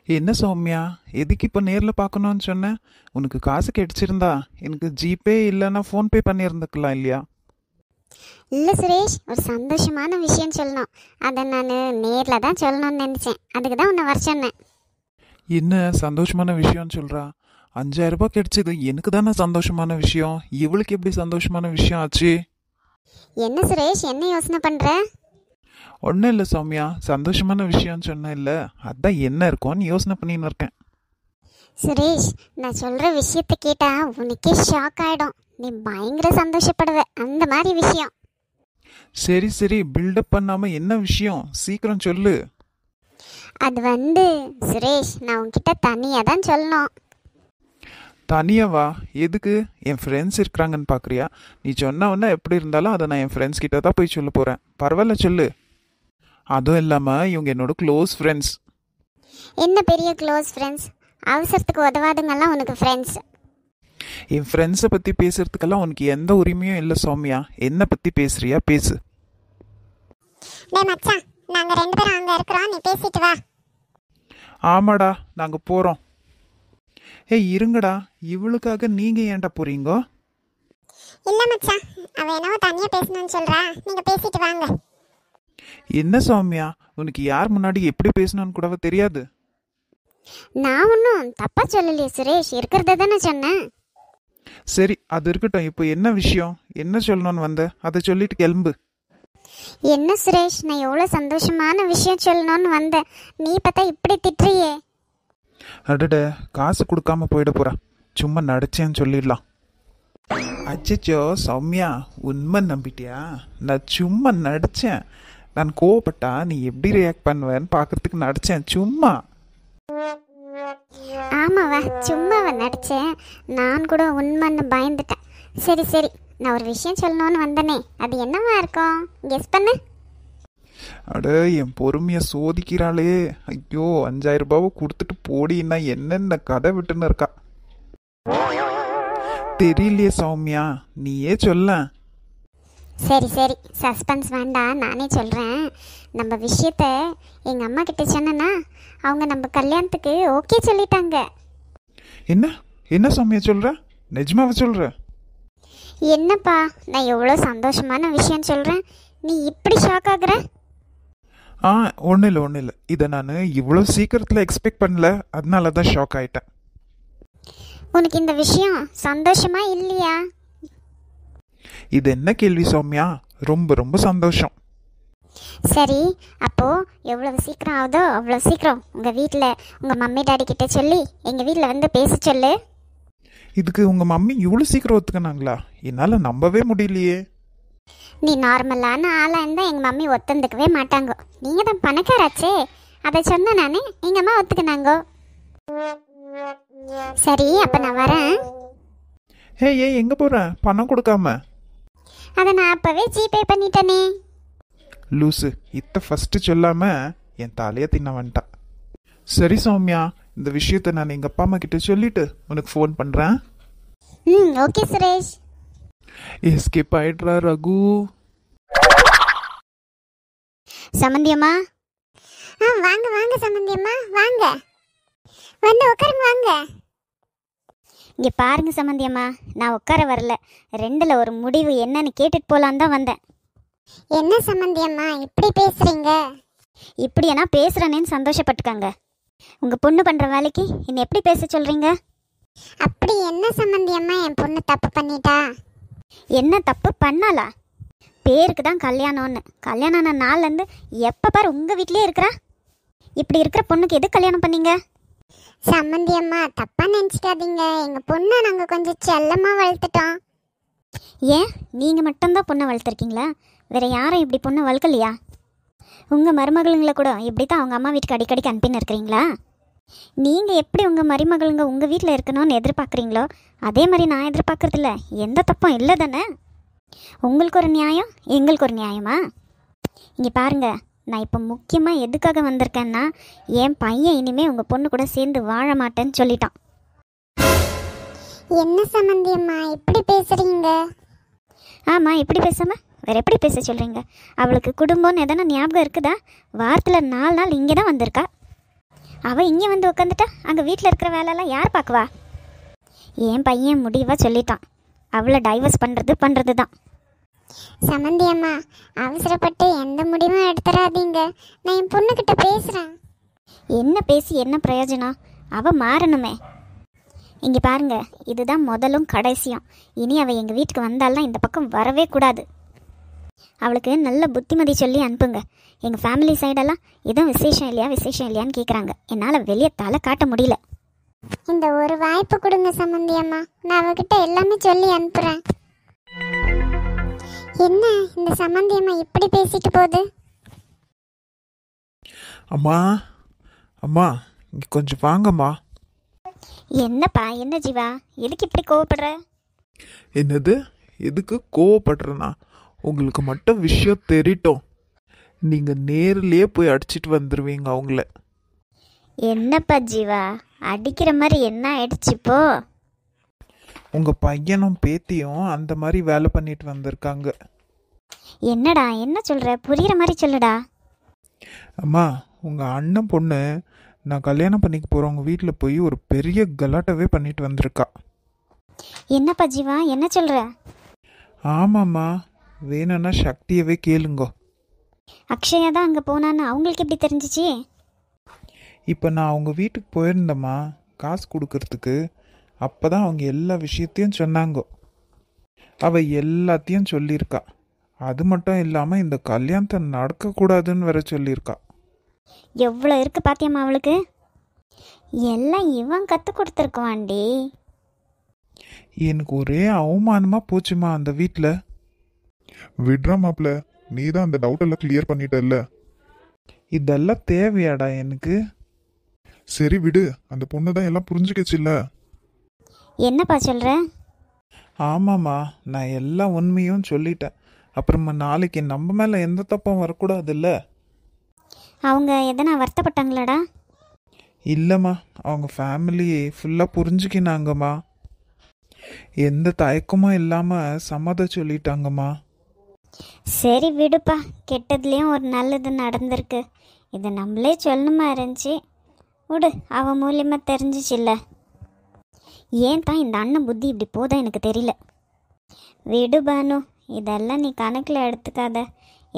என்ன சௌமியா, எதுக்கு இப்போ நேரில் பார்க்கணும்னு சொன்னேன்? உனக்கு காசு கிடைச்சிருந்தா எனக்கு ஜிபே இல்லைன்னா ஃபோன்பே பண்ணியிருந்துக்கலாம் இல்லையா? இல்லை சுரேஷ், ஒரு சந்தோஷமான விஷயம் சொல்லணும். அதை நான் நேரில் தான் சொல்லணும்னு நினச்சேன். அதுக்கு தான் உன்னை வர சொன்னேன். என்ன சந்தோஷமான விஷயம்னு சொல்கிறா? 5000 ரூபாய் கிடைச்சது எனக்கு தானே சந்தோஷமான விஷயம். இவளுக்கு எப்படி சந்தோஷமான விஷயம் ஆச்சு? என்ன சுரேஷ், என்ன யோசனை பண்ணுற? ஒன்றும் இல்லை சௌமியா, சந்தோஷமான விஷயம்னு சொன்னேன் இல்லை, அதான் என்ன இருக்கும்னு யோசனை பண்ணின்னு இருக்கேன். சுரேஷ், நான் சொல்கிற விஷயத்தை கேட்டால் உனக்கே ஷாக் ஆகிடும். நீ பயங்கர சந்தோஷப்படுவ. அந்த மாதிரி விஷயம். சரி சரி, பில்டப் பண்ணாமல் என்ன விஷயம் சீக்கிரம் சொல்லு. அது சுரேஷ், நான் உன்கிட்ட தனியாக தான் சொல்லணும். தனியாவா? எதுக்கு? என் ஃப்ரெண்ட்ஸ் இருக்கிறாங்கன்னு பார்க்குறியா? நீ சொன்னவொன்னே எப்படி இருந்தாலும் அதை நான் என் ஃப்ரெண்ட்ஸ் கிட்ட தான் போய் சொல்ல போகிறேன். பரவாயில்ல சொல்லு. அதுவும் இல்லாமல் இவங்க என்னோட க்ளோஸ் ஃப்ரெண்ட்ஸ். என்ன பெரிய க்ளோஸ் ஃப்ரெண்ட்ஸ்? அவசரத்துக்கு உதவாதுங்கெல்லாம் உனக்கு ஃப்ரெண்ட்ஸ்? என் ஃப்ரெண்ட்ஸை பற்றி பேசுறதுக்கெல்லாம் உனக்கு எந்த உரிமையும் இல்லை சௌமியா. என்னை பற்றி பேசுறியா? பேசு. டேய் மச்சான், நாங்க ரெண்டு பேரும் அங்க இருக்கறோம், நீ பேசிட்டு வா. ஆமாடா, நாங்கள் போகிறோம். ஏய் இருங்கடா, இவளுக்காக நீங்கள் ஏன்டா போகிறீங்க? இல்ல மச்சான், அவ என்னவோ தனியா பேசணும்னு சொல்றா, நீங்க பேசிட்டு வாங்க. என்ன சௌமியா, உனக்கு யார் முன்னாடி எப்படி பேசணும்னு கூடவா தெரியாது? நான் ஒன்றும் தப்பா சொல்லலையே சுரேஷ், இருக்கிறத தானே சொன்னேன். சரி, அது இருக்கட்டும். இப்போ என்ன விஷயம்? என்ன சொல்லணும்னு வந்த? அதை சொல்லிட்டு கிளம்பு. என்ன சுரேஷ், நான் எவ்வளோ சந்தோஷமான விஷயம் சொல்லணும்னு வந்தேன், நீ பார்த்தா இப்படி திட்டுறியே. அடட, காசு கொடுக்காம போயிட போறா. சும்மா நடிச்சேன்னு சொல்லிடலாம். அச்சச்சோ சௌமியா, உண்மை நம்பிட்டியா? நான் சும்மா நடிச்சேன். நான் கோவப்பட்டா நீ எப்படி ரியாக்ட் பண்ணுவேன்னு பார்க்கறதுக்கு நடிச்சேன் சும்மா. ஆமாவா, சும்மாவா நடிச்சேன். நான் கூட உண்மைன்னு பயந்துட்டேன். சரி சரி, நான் ஒரு விஷயம் சொல்லணும்னு வந்தனே, அது என்னவா இருக்கும்? கெஸ் பண்ணு. அட, என் பொறுமையை சோதிக்கிறாளே. ஐயோ, 5000 ரூபாவை கொடுத்துட்டு போடின்னா என்னென்ன கதை விட்டுன்னு இருக்கா. தெரியலையே சௌமியா, நீயே சொல்ல. சரி சரி, சஸ்பென்ஸ் வேண்டாம், நானே சொல்கிறேன். நம்ம விஷயத்த எங்கள் அம்மா கிட்ட சொன்னேன்னா அவங்க நம்ம கல்யாணத்துக்கு ஓகே சொல்லிட்டாங்க. என்ன என்ன சௌமியா சொல்ற? நிஜமாவ சொல்ற? என்னப்பா, நான் எவ்வளோ சந்தோஷமான விஷயம் சொல்கிறேன், நீ இப்படி ஷாக் ஆகுற? ஒன்றும் இல்லை. இதை நான் இவ்வளோ சீக்கிரத்தில் எக்ஸ்பெக்ட் பண்ணல, அதனால தான் ஷாக் ஆயிட்டேன். உனக்கு இந்த விஷயம் சந்தோஷமா இல்லையா? இது என்ன கேள்வி சௌமியா? ரொம்ப ரொம்ப சந்தோஷம். சரி, அப்போ எவ்வளவு சீக்கிரம் ஆகுதோ அவ்வளோ சீக்கிரம் உங்கள் வீட்டில் உங்கள் மம்மி டாடி கிட்ட சொல்லி எங்கள் வீட்டில் வந்து பேச சொல்லு. இதுக்கு உங்கள் மம்மி இவ்வளோ சீக்கிரம் ஒத்துக்கினாங்களா? என்னால் நம்பவே முடியலையே. நீ நார்மலான ஆளாக இருந்தால் எங்கள் மம்மி ஒத்துந்துக்கவே மாட்டாங்க. நீங்கள் தான் பணக்காராச்சே, அதை சொன்ன நானே, எங்கள் அம்மா ஒத்துக்கினாங்கோ. சரி, அப்போ நான் வரேன். ஏய் எங்கே போகிற? பணம் கொடுக்காம? அதை நான் அப்போவே ஜிபே பண்ணிட்டேனே. லூசு, இத்த ஃபஸ்ட்டு சொல்லாமல் என் தலையை தின்ன வந்துட்டா. சரி சௌமியா, இந்த விஷயத்த நான் எங்கள் அப்பா அம்மா கிட்ட சொல்லிட்டு உனக்கு ஃபோன் பண்ணுறேன். ஓகே சுரேஷ். எஸ்கேப் ஆயிடுறா ரகு. சமந்தியம்மா, வாங்க வாங்க சமந்தியம்மா, வாங்க வந்து உட்காருங்க, வாங்க. இங்கே பாருங்க சமந்தியம்மா, நான் உட்கார வரல, ரெண்டில் ஒரு முடிவு என்னன்னு கேட்டுட்டு போலான்னு தான் வந்தேன். என்ன சமந்தியம்மா இப்படி பேசுறீங்க? இப்படி என்ன பேசுறேன்னு சந்தோஷப்பட்டுக்காங்க. உங்கள் பொண்ணு பண்ணுற வேலைக்கு என்ன எப்படி பேச சொல்கிறீங்க? அப்படி என்ன சம்பந்தியம்மா என் பொண்ணு தப்பு பண்ணிட்டா? என்ன தப்பு பண்ணாலா? பேருக்கு தான் கல்யாணம்னு, கல்யாணம் ஆன நாள்லேருந்து எப்போ பாரு உங்கள் வீட்லேயே இருக்கிறா. இப்படி இருக்கிற பொண்ணுக்கு எது கல்யாணம் பண்ணீங்க? சம்பந்தியம்மா தப்பாக நினச்சிக்காதீங்க, எங்கள் பொண்ணை நாங்கள் கொஞ்சம் செல்லமாக வளர்த்துட்டோம். ஏன் நீங்கள் மட்டும்தான் பொண்ணை வளர்த்துருக்கீங்களா? வேறு யாரும் இப்படி பொண்ணை வளர்க்கலையா? உங்கள் மருமகளுங்களை கூட இப்படி தான் அவங்க அம்மா வீட்டுக்கு அடிக்கடிக்கு அனுப்பின்னு இருக்கிறீங்களா? நீங்கள் எப்படி உங்கள் மருமகளுங்க உங்கள் வீட்டில் இருக்கணும்னு எதிர்பார்க்குறீங்களோ அதே மாதிரி நான் எதிர்பார்க்குறதில்ல. எந்த தப்பும் இல்லை தானே? உங்களுக்கு ஒரு நியாயம், எங்களுக்கு ஒரு நியாயமா? இங்கே பாருங்கள், நான் இப்போ முக்கியமாக எதுக்காக வந்திருக்கேன்னா, என் பையன் இனிமேல் உங்கள் பொண்ணு கூட சேர்ந்து வாழ மாட்டேன்னு சொல்லிட்டான். என்ன சம்பந்தியம்மா இப்படி பேசுகிறீங்க? ஆமாம், இப்படி பேசாமல் வேறு எப்படி பேச சொல்கிறீங்க? அவளுக்கு குடும்பம்னு எதனா ஞாபகம் இருக்குதா? வாரத்தில் 4 நாள் இங்கே தான் வந்திருக்கா. அவள் இங்கே வந்து உட்காந்துட்டா அங்கே வீட்டில் இருக்கிற வேலையெல்லாம் யார் பார்க்குவா? என் பையன் முடிவாக சொல்லிட்டான், அவளை டைவர்ஸ் பண்ணுறது தான். சமந்தி அம்மா, அவசரப்பட்டு எந்த முடிவும் எடுத்துறாதீங்க. நான் என் பொண்ணுக்கிட்ட பேசுகிறேன். என்ன பேசி என்ன பிரயோஜனம்? அவள் மாறணுமே. இங்கே பாருங்க, இதுதான் முதலும் கடைசியும். இனி அவள் எங்கள் வீட்டுக்கு வந்தாலாம் இந்த பக்கம் வரவே கூடாது. அவளுக்கு நல்ல புத்திமதி சொல்லி அனுப்புங்க. எங்கள் ஃபேமிலி சைடெல்லாம் எதுவும் விசேஷம் இல்லையான்னு கேட்குறாங்க. என்னால் வெளியே தலை காட்ட முடியல. இந்த ஒரு வாய்ப்பு கொடுங்க சமந்தி அம்மா, நான் அவகிட்ட எல்லாமே சொல்லி அனுப்புகிறேன். என்ன இந்த சமந்தி அம்மா இப்படி பேசிட்டு போகுது? அம்மா அம்மா, இங்கே கொஞ்சம் வாங்கம்மா. என்னப்பா, என்ன ஜீவா, எதுக்கு இப்படி கோவப்படுற? என்னது, எதுக்கு கோவப்படுறேன்னா? உங்களுக்கு மட்டும் விஷயம் தெரியட்டும், நீங்கள் நேர்லேயே போய் அடிச்சிட்டு வந்துடுவீங்க அவங்கள. என்னப்பா ஜீவா, அடிக்கிற மாதிரி என்ன ஆயிடுச்சு இப்போ? உங்கள் பையனும் பேத்தியும் அந்த மாதிரி வேலை பண்ணிட்டு வந்திருக்காங்க. என்னடா, என்ன சொல்கிற? புரிகிற மாதிரி சொல்லுடா. அம்மா, உங்கள் அண்ணன் பொண்ணு நான் கல்யாணம் பண்ணிக்க போகிறவங்க வீட்டில் போய் ஒரு பெரிய கலாட்டாவே பண்ணிட்டு வந்திருக்கா. என்னப்பா ஜீவா, என்ன சொல்கிற? ஆமாம்மா, வேணும்னா சக்தியவே கேளுங்கோ. அக்ஷயா தான் அங்கே போனான்னு அவங்களுக்கு எப்படி தெரிஞ்சிச்சு? இப்போ நான் அவங்க வீட்டுக்கு போயிருந்தேம்மா காசு கொடுக்கறதுக்கு. அப்போ தான் அவங்க எல்லா விஷயத்தையும் சொன்னாங்கோ. அவள் எல்லாத்தையும் சொல்லியிருக்கா. அது மட்டும் இல்லாமல் இந்த கல்யாணத்தை நடக்கக்கூடாதுன்னு வேற சொல்லியிருக்கா. எவ்வளோ இருக்கு பாத்தியம்மா அவளுக்கு? எல்லாம் இவன் கற்றுக் கொடுத்துருக்குவாண்டி. எனக்கு ஒரே அவமானமாக போச்சுமா அந்த வீட்டில். விட்றா மாப்ள, நீ தான் அந்த டவுட் எல்லாம் கிளியர் பண்ணிட்டல்ல. இதெல்லாம் தேவையாடா எனக்கு? சரி விடு, அந்த பொண்ணு தான் எல்லாம் புரிஞ்சுக்கிச்சுல்ல. என்னப்பா சொல்கிற? ஆமாம்மா, நான் எல்லா உண்மையும் சொல்லிட்டேன். அப்புறமா நாளைக்கு நம்ம மேலே எந்த தப்பும் வரக்கூடாதுல்ல. அவங்க எதனா வருத்தப்பட்டாங்களாடா? இல்லைம்மா, அவங்க ஃபேமிலி ஃபுல்லாக புரிஞ்சுக்கினாங்கம்மா. எந்த தயக்கமும் இல்லாமல் சம்மதம் சொல்லிட்டாங்கம்மா. சரி விடுப்பா, கெட்டதுலேயும் ஒரு நல்லது நடந்திருக்கு. இதை நம்மளே சொல்லணுமா இருந்துச்சு. விடு, அவன் மூலியமாக தெரிஞ்சிச்சில்ல. ஏன் தான் இந்த அண்ணன் புத்தி இப்படி போதா எனக்கு தெரியல. விடு பானு, இதெல்லாம் நீ கணக்கில் எடுத்துக்காத.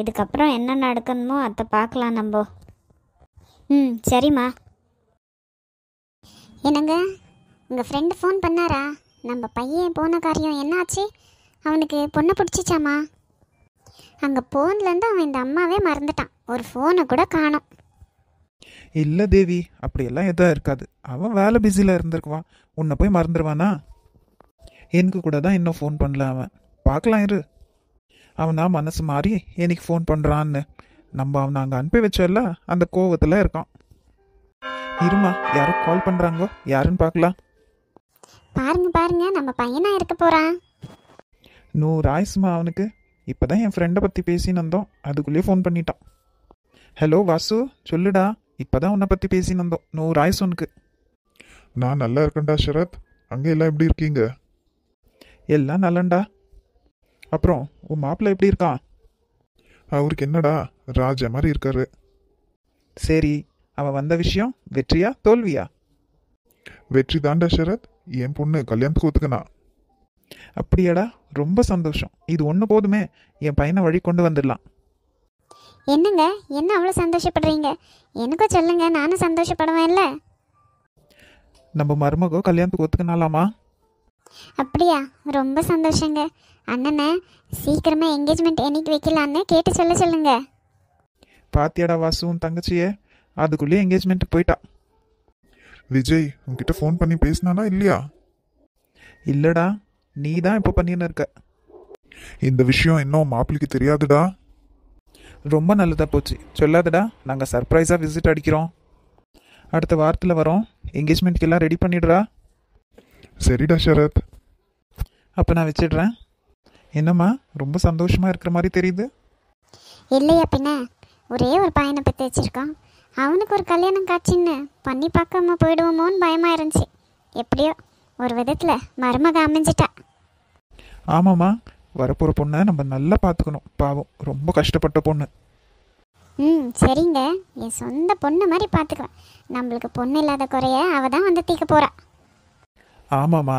இதுக்கப்புறம் என்ன நடக்கணுமோ அதை பார்க்கலாம் நம்ம. சரிம்மா. என்னங்க, உங்கள் ஃப்ரெண்டு ஃபோன் பண்ணாரா? நம்ம பையன் போன காரியம் என்னாச்சு? அவனுக்கு பொண்ணை பிடிச்சிச்சாமா? அங்கே போன்லேருந்து அவன் இந்த அம்மாவே மறந்துட்டான். ஒரு ஃபோனை கூட காணோம். இல்லை தேவி, அப்படியெல்லாம் எதுவும் இருக்காது. அவன் வேலை பிஸியில் இருந்திருக்குவான். உன்னை போய் மறந்துடுவானா? எனக்கு கூட தான் இன்னும் ஃபோன் பண்ணல அவன். பார்க்கலாம் இரு. அவனா மனசு மாறி எனக்கு ஃபோன் பண்ணுறான்னு. நம்ம அவனை அங்கே அனுப்பி வச்சோல்ல, அந்த கோவத்தில் இருக்கான். இருமா, யாரோ கால் பண்ணுறாங்கோ, யாருன்னு பார்க்கலாம். பாருங்க, நம்ம பையனா இருக்க போகிறான். 100 ஆயுசுமா அவனுக்கு. இப்போ தான் என் ஃப்ரெண்டை பற்றி பேசின்னு வந்தோம், அதுக்குள்ளேயே ஃபோன் பண்ணிட்டான். ஹலோ வாசு, சொல்லுடா. இப்போ தான் உன்னை பற்றி பேசின்னு வந்தோம். 100 ஆயுசு உனக்கு. நான் நல்லா இருக்கேன்டா ஷரத். அங்கே எல்லாம் எப்படி இருக்கீங்க? எல்லாம் நல்லண்டா. அப்புறம் உன் மாப்பிள்ளை எப்படி இருக்கான்? அவருக்கு என்னடா, ராஜா மாதிரி இருக்காரு. சரி, அவன் வந்த விஷயம் வெற்றியா தோல்வியா? வெற்றி தாண்டா ஷரத். என் பொண்ணு கல்யாணத்துக்கு ஒத்துக்கனா. அப்படியாடா, ரொம்ப சந்தோஷம். இது ஒன்று போதுமே, என் பையனை வழி கொண்டு வந்துடலாம். என்னங்க, என்ன அவ்வளோ சந்தோஷப்படுறீங்க? எனக்கும் சொல்லுங்க, நானும் சந்தோஷப்படுவேன்ல. நம்ம மருமகோ கல்யாணத்துக்கு ஒத்துக்கினாலாமா? அப்படியா? ரொம்ப சந்தோஷங்க. அண்ணனை சீக்கிரமாக என்கேஜ்மெண்ட் என்னைக்கு வைக்கலான்னு கேட்டு சொல்லுங்க. பாத்தியாடா வாசுவும் தங்கச்சியே, அதுக்குள்ளேயே என்கேஜ்மெண்ட்டுக்கு போயிட்டா. விஜய் உன்கிட்ட ஃபோன் பண்ணி பேசினானா இல்லையா? இல்லைடா, நீ தான் இப்போ பண்ணின்னு இருக்க. இந்த விஷயம் இன்னும் மாப்பிள்ளைக்கு தெரியாதுடா. ரொம்ப நல்லதாக போச்சு. சொல்லாதடா, நாங்கள் சர்ப்ரைஸாக விசிட் அடிக்கிறோம். அடுத்த வாரத்தில் வரோம். என்கேஜ்மெண்ட்டுக்கு எல்லாம் ரெடி பண்ணிடுறா. சரிடா ஷரத். அப்போ நான் வச்சிடுறேன். என்னம்மா, ரொம்ப சந்தோஷமாக இருக்கிற மாதிரி தெரியுது. இல்லையா பின்ன, ஒரே ஒரு பையனை பற்றி வச்சுருக்கான். அவனுக்கு ஒரு கல்யாணம் காட்சின்னு பண்ணி பார்க்காம போயிடுவோமோன்னு பயமாக இருந்துச்சு. எப்படியோ ஒரு விதத்தில் மருமக அமைஞ்சிட்டா. ஆமாம்மா, வரப்போகிற பொண்ணை நம்ம நல்லா பார்த்துக்கணும். பாவம், ரொம்ப கஷ்டப்பட்ட பொண்ணு. ம் சரிங்க, என் சொந்த பொண்ணு மாதிரி பார்த்துக்குவேன். நம்மளுக்கு பொண்ணு இல்லாத குறைய அவள் தான் வந்து தீர்க்க போகிறா. ஆமாம்மா,